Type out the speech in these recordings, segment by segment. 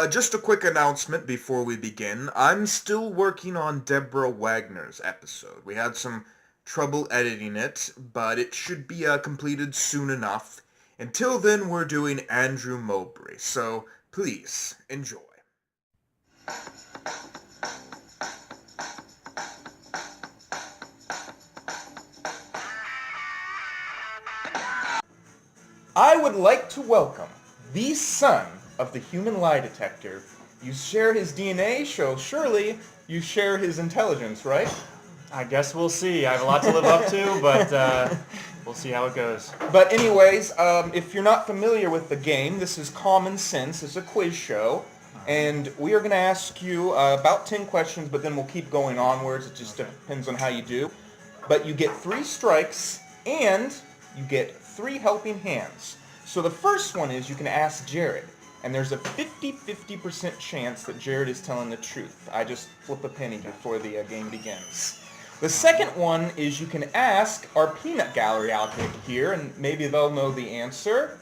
Just a quick announcement before we begin. I'm still working on Deborah Wagner's episode. We had some trouble editing it, but it should be completed soon enough. Until then, we're doing Andrew Mowbray, so please enjoy. I would like to welcome the son of the Human Lie Detector. You share his DNA, so surely you share his intelligence, right? I guess we'll see. I have a lot to live up to, but we'll see how it goes. But anyways, if you're not familiar with the game, this is Common Sense. It's a quiz show. And we are going to ask you about 10 questions, but then we'll keep going onwards. It just depends on how you do. But you get 3 strikes, and you get 3 helping hands. So the first one is you can ask Jared. And there's a 50-50% chance that Jared is telling the truth. I just flip a penny before the game begins. The second one is you can ask our peanut gallery out here, and maybe they'll know the answer,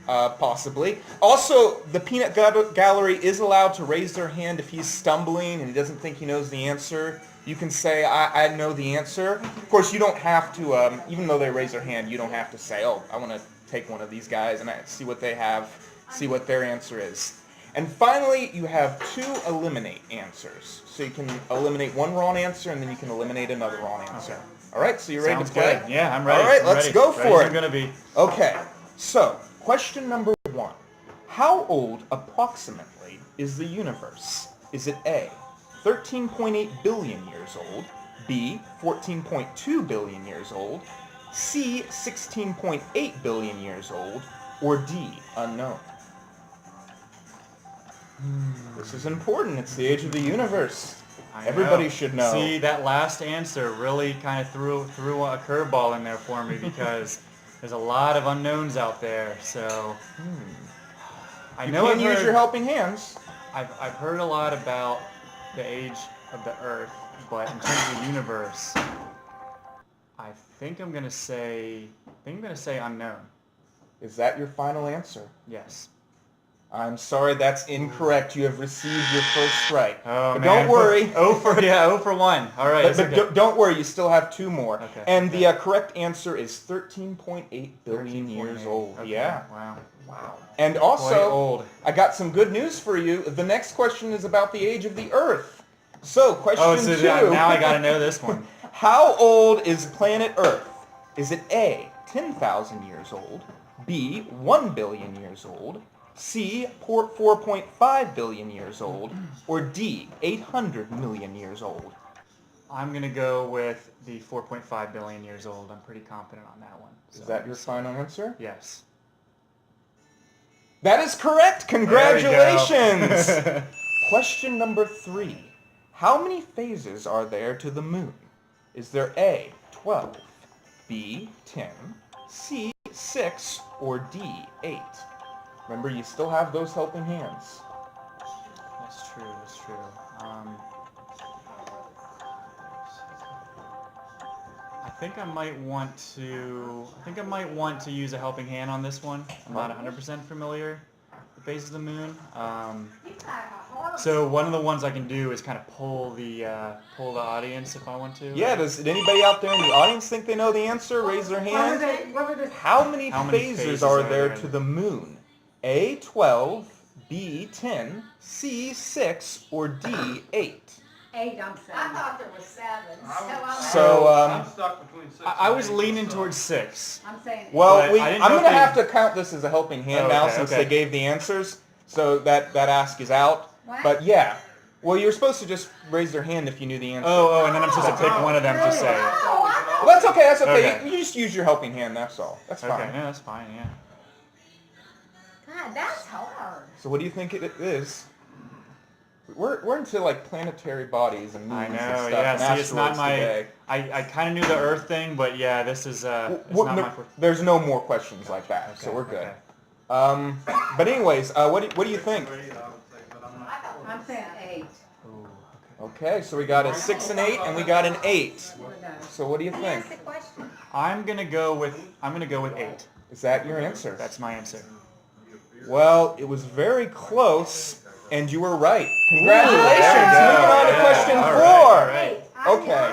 possibly. Also, the peanut gallery is allowed to raise their hand if he's stumbling and he doesn't think he knows the answer. You can say, I know the answer. Of course, you don't have to, even though they raise their hand, you don't have to say, oh, I want to take one of these guys and see what they have, see what their answer is. And finally, you have 2 eliminate answers. So you can eliminate one wrong answer, and then you can eliminate another wrong answer. Okay. All right, so you're ready to play? Good. Yeah, I'm ready. All right, let's go for it. I'm going to be. Okay, so question number 1. How old, approximately, is the universe? Is it A, 13.8 billion years old, B, 14.2 billion years old, C, 16.8 billion years old, or D, unknown? This is important. It's the age of the universe. Everybody should know. See, that last answer really kind of threw a curveball in there for me because there's a lot of unknowns out there. So I know you can use your helping hands. I've heard a lot about the age of the Earth, but in terms of the universe, I think I'm gonna say unknown. Is that your final answer? Yes. I'm sorry, that's incorrect. You have received your first strike. Oh, but man. Don't worry. 0 for 1. All right. But don't worry, you still have 2 more. Okay. And the correct answer is 13.8 billion years old. Okay. Yeah. Wow. And also, quite old. I got some good news for you. The next question is about the age of the Earth. So, question 2. Now I got to know this one. How old is planet Earth? Is it A, 10,000 years old, B, 1 billion years old, C, 4.5 billion years old, or D, 800 million years old? I'm going to go with the 4.5 billion years old. I'm pretty confident on that one. Is that your final answer? Yes. That is correct! Congratulations! Question number 3. How many phases are there to the moon? Is there A, 12, B, 10, C, 6, or D, 8? Remember, you still have those helping hands. That's true. I think I might want to use a helping hand on this one. I'm not 100% familiar with the phases of the moon. So one of the ones I can do is kind of pull the audience if I want to. Yeah, does anybody out there in the audience think they know the answer? Raise their hand. How many phases are there to the moon? A, 12, B, 10, C, 6, or D, 8? 8, I'm saying. I thought there was 7. So, I'm stuck between 6 I was leaning towards 6. I'm saying 8. Well, I didn't I'm know going to if have to count this as a helping hand now since okay. they gave the answers. So that ask is out. What? But yeah. Well, you're supposed to just raise their hand if you knew the answer. And then I'm supposed to pick one of them to say it. Well, that's okay. That's okay. Okay. You just use your helping hand. That's all. That's fine. Okay, yeah, that's fine, yeah. God, that's hard. So what do you think it is? We're into like planetary bodies and moons I and know, stuff. yeah. And See, it's not asteroids my. today. I kind of knew the Earth thing, but yeah, this is it's not my. There's no more questions like that, so we're good. Okay. But anyways, what do you think? I'm saying 8. Ooh, Okay, so we got a 6 and 8, and we got an 8. So what do you think? Ask the question. I'm gonna go with 8. Is that your answer? That's my answer. Well, it was very close, And you were right. Congratulations. there we go. Moving on to Yeah. question All 4. right. Okay.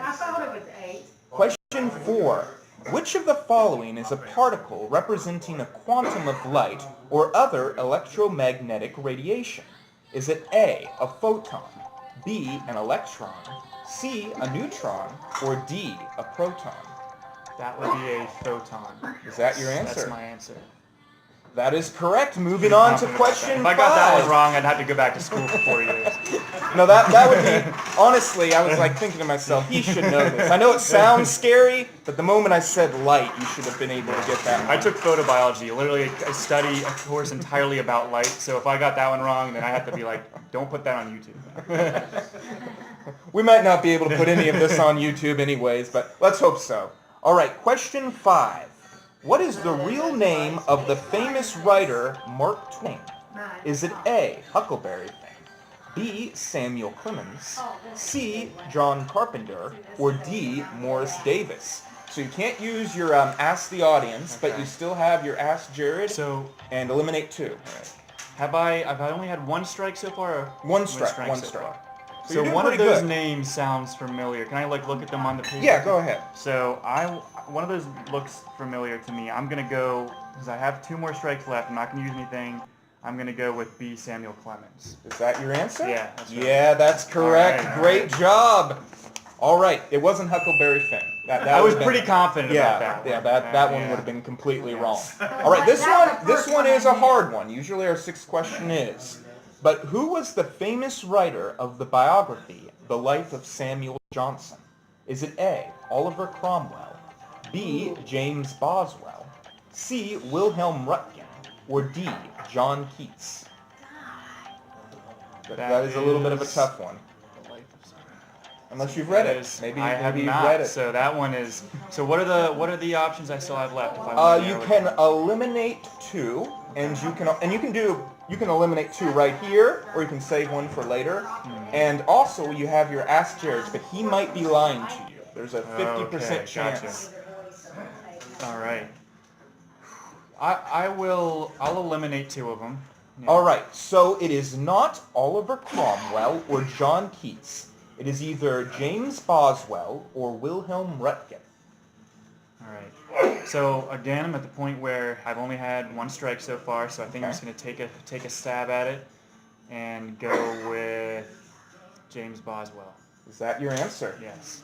I thought it was 8. Question 4. Which of the following is a particle representing a quantum of light or other electromagnetic radiation? Is it A, a photon, B, an electron, C, a neutron, or D, a proton? That would be a photon. Is that your answer? That's my answer. That is correct. Moving on to question 5. If I got that one wrong, I'd have to go back to school for 4 years. No, that would be, honestly, I was like thinking to myself, he should know this. I know it sounds scary, but the moment I said light, you should have been able to get that one. I took photobiology. Literally, I study a course entirely about light, so if I got that one wrong, then I have to be like, don't put that on YouTube. We might not be able to put any of this on YouTube anyways, but let's hope so. All right, question 5. What is the real name of the famous writer Mark Twain? Is it A, Huckleberry Finn, B, Samuel Clemens, C, John Carpenter, or D, Morris Davis? So you can't use your Ask the Audience, but you still have your Ask Jared and eliminate 2. Have I only had 1 strike so far? Or One strike. far? So So you're one of doing pretty those good. names sounds familiar. Can I look at them on the paper? Yeah, go ahead. So one of those looks familiar to me. I'm gonna go because I have 2 more strikes left. I'm not gonna use anything. I'm gonna go with B, Samuel Clemens. Is that your answer? Yeah, that's right. Yeah, that's correct. All right, Great job. All right, it wasn't Huckleberry Finn. That I was would've pretty been- confident about that. Yeah, one. that one Yeah. would have been completely Yes. wrong. All right, this one is a hard one. Usually our 6th question is. But who was the famous writer of the biography, The Life of Samuel Johnson? Is it A, Oliver Cromwell, B, James Boswell, C, Wilhelm Rutgen, or D, John Keats? That is a little bit of a tough one. The Life of Samuel. Unless you've read That it. is- Maybe I have you've not. read it. So that one is. So what are the options I still have left? If I want to You narrow it can down? eliminate 2, and you can eliminate 2 right here, or you can save 1 for later. And also you have your Ask Jared, but he might be lying to you. There's a 50% Okay, chance. All right. I'll eliminate 2 of them. Yeah. All right, so it is not Oliver Cromwell or John Keats. It is either James Boswell or Wilhelm Rutgen. All right. So again, I'm at the point where I've only had 1 strike so far, so I think I'm just going to take a stab at it and go with James Boswell. Is that your answer? Yes.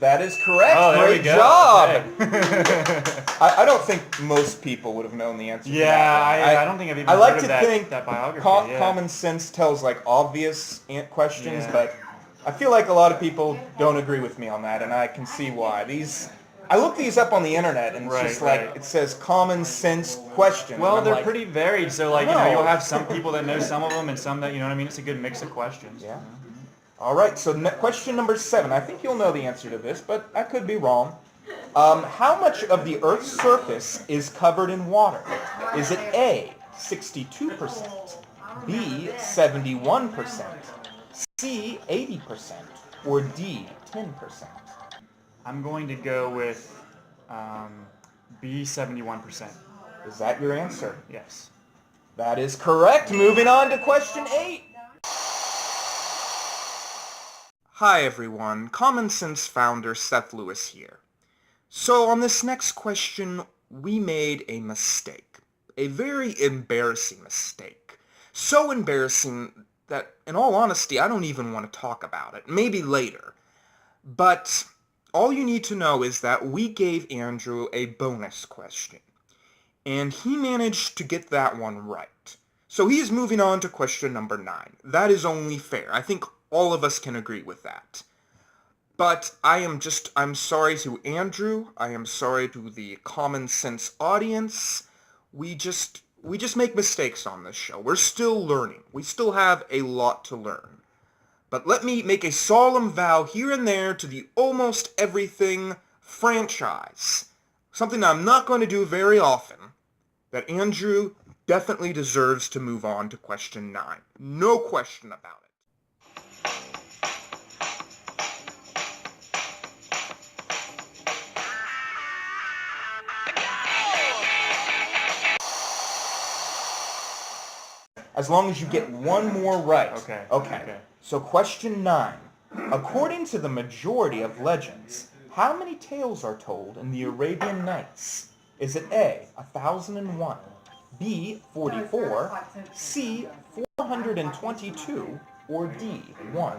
That is correct. Oh, there Great we go. job. Okay. I don't think most people would have known the answer to Yeah, that one. I don't think I've even I like heard to of think that biography. Yeah. common sense tells like obvious questions, Yeah. but I feel like a lot of people don't agree with me on that, and I can see why. I look these up on the internet, and it's just like Right. it says common sense questions. Well, and I'm they're like, pretty varied, so like No. you'll have some people that know some of them and some that you know what I mean. It's a good mix of questions. Yeah. All right, so question number 7. I think you'll know the answer to this, but I could be wrong. How much of the Earth's surface is covered in water? Is it A, 62%, B, 71%, C, 80%, or D, 10%? I'm going to go with B, 71%. Is that your answer? Yes. That is correct. Moving on to question 8. Hi everyone, Common Sense founder Seth Lewis here. So on this next question, we made a mistake. A very embarrassing mistake. So embarrassing that, in all honesty, I don't even want to talk about it. Maybe later. But all you need to know is that we gave Andrew a bonus question. And he managed to get that one right. So he is moving on to question number 9. That is only fair. I think all of us can agree with that. But I'm sorry to Andrew. I am sorry to the Common Sense audience. We just make mistakes on this show. We're still learning. We still have a lot to learn. But let me make a solemn vow here and there to the Almost Everything franchise. Something I'm not going to do very often. That Andrew definitely deserves to move on to question 9. No question about it. as long as you get one more right. Okay. So question 9. According to the majority of legends, how many tales are told in the Arabian Nights? Is it A, 1001, B, 44, C, 422, or D, 1?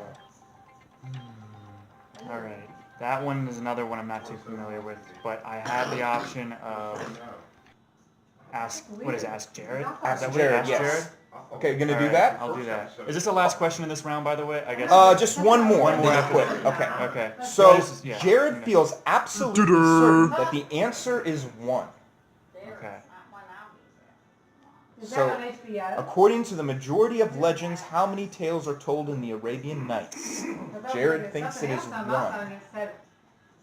All right. That one is another one I'm not too familiar with, but I have the option of ask Jared? Ask Is that what it- Jared, ask yes. Jared? Okay, you gonna All do right, that? I'll do that. Is this the last question in this round, by the way? I guess. Just one more. One more then after you quit. this. Okay. Okay. So this is- yeah. Jared feels absolutely certain that the answer is 1. Okay. Is So, that on HBO? according to the majority of legends, how many tales are told in the Arabian Nights? Jared thinks it is 1.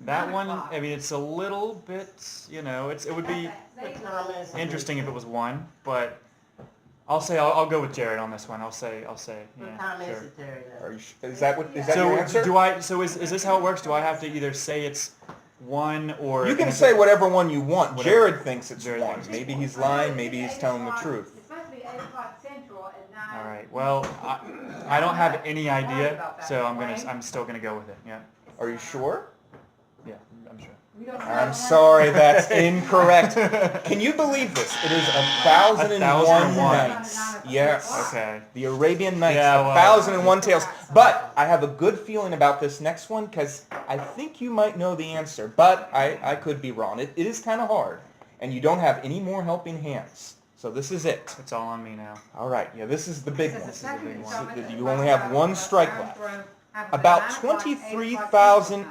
That one, I mean, it's a little bit, it would be interesting if it was 1, but I'll go with Jared on this one. I'll say, yeah, sure. Are you, is that So your answer? Is this how it works? Do I have to either say it's 1 or... You can say whatever one you want. Whatever. Jared thinks it's Jared 1. thinks it's Maybe 1. he's lying. Maybe he's telling the truth. It's supposed to be 8 o'clock Central and 9. All right. Well, I don't have any idea, so I'm still gonna go with it. Yeah. Are you sure? Yeah, I'm sure. We don't I'm know. sorry, that's incorrect. Can you believe this? It is 1001 1001. nights. Yes. Okay. The Arabian Nights, Yeah, well- 1001 tales. But I have a good feeling about this next one because I think you might know the answer, but I could be wrong. It is kind of hard, and you don't have any more helping hands. So this is it. It's all on me now. All right, yeah, this is the big one. This is the big one. You only have one strike left. About 23,000...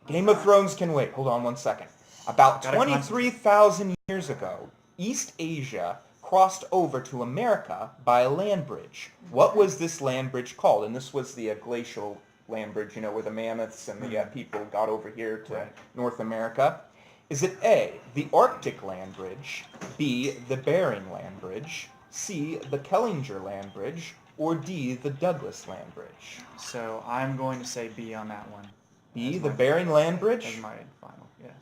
Game of Thrones can wait. Hold on one second. About Gotta 23,000 years ago, East Asia crossed over to America by a land bridge. What was this land bridge called? And this was the glacial land bridge, where the mammoths and the people got over here to North America. Is it A, the Arctic land bridge, B, the Bering land bridge, C, the Kellinger land bridge, or D, the Douglas land bridge? So I'm going to say B on that one. B, the Bering land bridge? As my final, yes.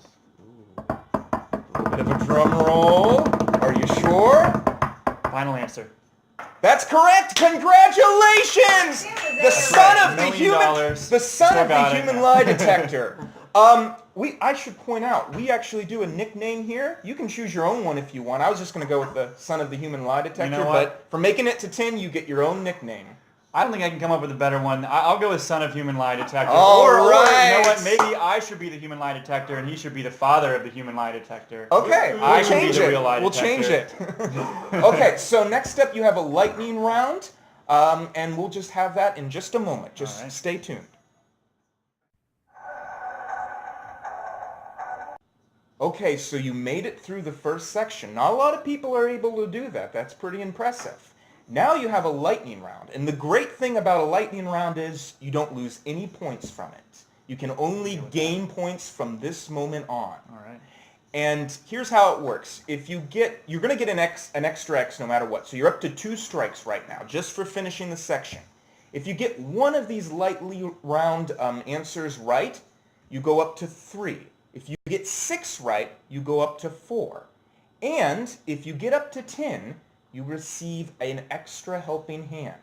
A little bit of a drum roll. Are you sure? Final answer. That's correct. Congratulations! The son of the $1 human, million. the son Still of the got it. human lie detector. I should point out, we actually do a nickname here. You can choose your own one if you want. I was just going to go with the son of the human lie detector, know what? but for making it to 10, you get your own nickname. I don't think I can come up with a better one. I'll go with son of human lie detector. All or right. you know what? Maybe I should be the human lie detector, and he should be the father of the human lie detector. Okay, I we'll can be change the it. real lie We'll change it. detector. Okay, so next up you have a lightning round, and we'll just have that in just a moment. Just All right. stay tuned. Okay, so you made it through the first section. Not a lot of people are able to do that. That's pretty impressive. Now you have a lightning round, and the great thing about a lightning round is you don't lose any points from it. You can only gain points from this moment on. All right. And here's how it works. If you're going to get an extra X no matter what. So you're up to 2 strikes right now, just for finishing the section. If you get one of these lightly round answers right, you go up to 3. If you get 6 right, you go up to 4. And if you get up to 10, you receive an extra helping hand.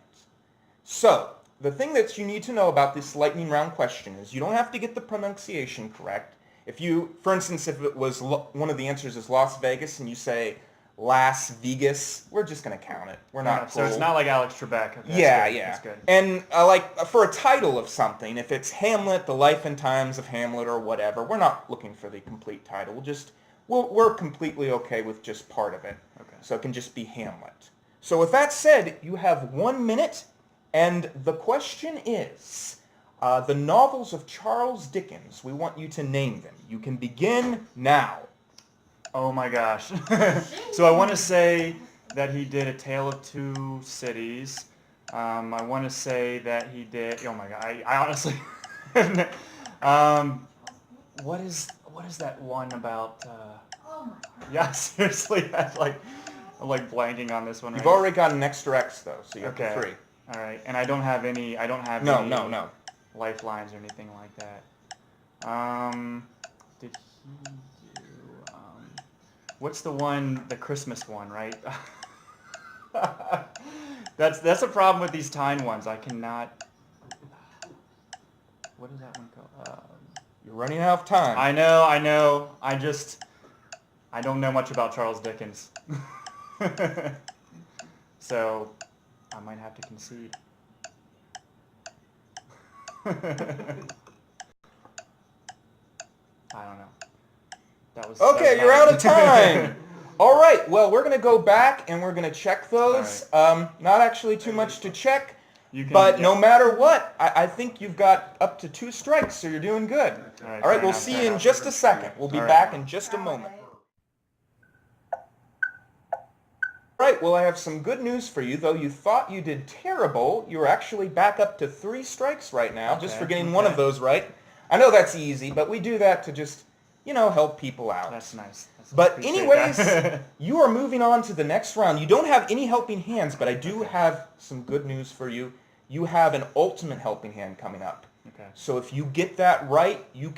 So, the thing that you need to know about this lightning round question is you don't have to get the pronunciation correct. If you, for instance, if it was one of the answers is Las Vegas and you say Las Vegas, we're just going to count it. We're not So it's not like Alex Trebek. Okay, yeah, that's good. yeah. That's good. And for a title of something, if it's Hamlet, The Life and Times of Hamlet or whatever, we're not looking for the complete title. We're completely okay with just part of it. Okay. So it can just be Hamlet. So with that said, you have 1 minute, and the question is, the novels of Charles Dickens, we want you to name them. You can begin now. Oh my gosh. So I want to say that he did A Tale of Two Cities. I want to say that he did... Oh my god. I honestly... What is that one about... Oh my God. Yeah, seriously. I'm blanking on this one You've right already got an extra X, though, so you have Okay. 3. All right. And I don't have any... No. lifelines or anything like that. Did he do... What's the one, the Christmas one, right? That's a problem with these Twain ones. I cannot. What is that one called? You're running out of time. I know. I don't know much about Charles Dickens. So I might have to concede. I don't know. That was Okay, you're out of time. All right, well, we're going to go back and we're going to check those. Not actually too much to check, but no matter what, I think you've got up to 2 strikes, so you're doing good. All right, we'll see you in just a second. We'll be back in just a moment. All right, well, I have some good news for you. Though you thought you did terrible, you're actually back up to 3 strikes right now, just for getting one of those right. I know that's easy, but we do that to just, help people out. That's nice. But anyways, you are moving on to the next round. You don't have any helping hands, but I do have some good news for you. You have an ultimate helping hand coming up. Okay. So if you get that right, you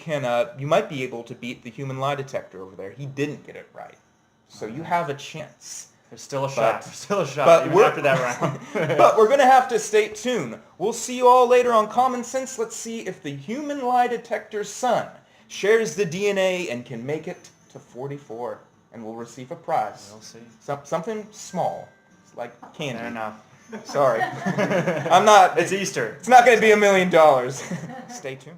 might be able to beat the Human Lie Detector over there. He didn't get it right. So you have a chance. There's still a shot. Even after that round. But we're going to have to stay tuned. We'll see you all later on Common Sense. Let's see if the Human Lie Detector's son shares the DNA and can make it to 44, and we'll receive a prize. We'll see. Something small, it's like candy. Fair enough. Sorry. I'm not. It's Easter. It's not going to be $1 million. Stay tuned.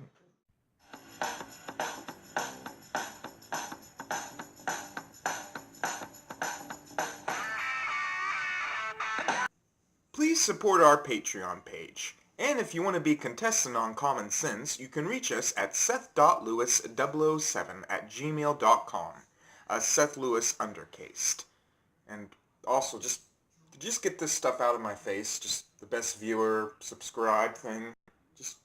Please support our Patreon page. And if you want to be contestant on Common Sense, you can reach us at seth.lewis007@gmail.com. Seth Lewis undercased. And also, just get this stuff out of my face. Just the best viewer, subscribe thing. Just